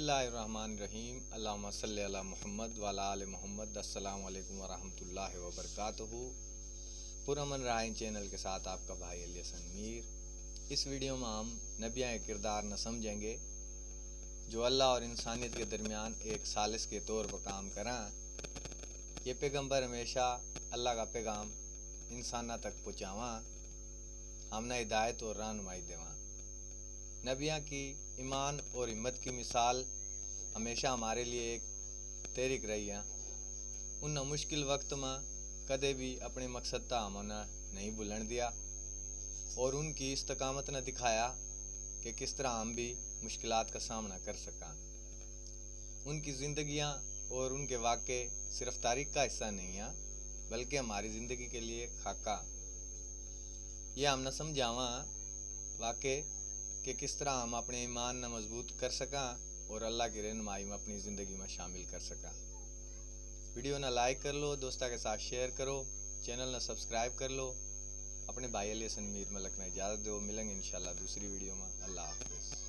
बिस्मिल्लाहिर्रहमानिर्रहीम अल्लाहुम्मा सल्ली अला मुहम्मद व अला आलि मुहम्मद। अस्सलाम वालेकुम वरहमतुल्लाहि वबरकातुहू। पुरअमन राइन चैनल के साथ आपका भाई अली हसन मीर। इस वीडियो में हम नबियाँ के किरदार न समझेंगे जो अल्लाह और इंसानियत के दरमियान एक सालिस के तौर पर काम करां। ये पैगंबर हमेशा अल्लाह का पैगाम इंसाना तक पहुँचावां, हमने हिदायत और रहनुमाई देवां। नबियाँ की ईमान और हिम्मत की मिसाल हमेशा हमारे लिए एक तहरीक रही है। उन मुश्किल वक्त में कदे भी अपने मकसद ता हमने नहीं भूलन दिया और उनकी इस्तकामत ने दिखाया कि किस तरह हम भी मुश्किलात का सामना कर सका। उनकी ज़िंदगियाँ और उनके वाक़े सिर्फ तारीख़ का हिस्सा नहीं है बल्कि हमारी ज़िंदगी के लिए खाका। यह हमने समझावा वाक़े कि किस तरह हम अपने ईमान न मजबूत कर सका और अल्लाह की रहनुमाई में अपनी ज़िंदगी में शामिल कर सका। वीडियो ना लाइक कर लो, दोस्तों के साथ शेयर करो, चैनल ना सब्सक्राइब कर लो। अपने भाई अली हसन मीर मलक ने इजाज़त दो। मिलेंगे इंशाल्लाह दूसरी वीडियो में। अल्लाह हाफ़िज़।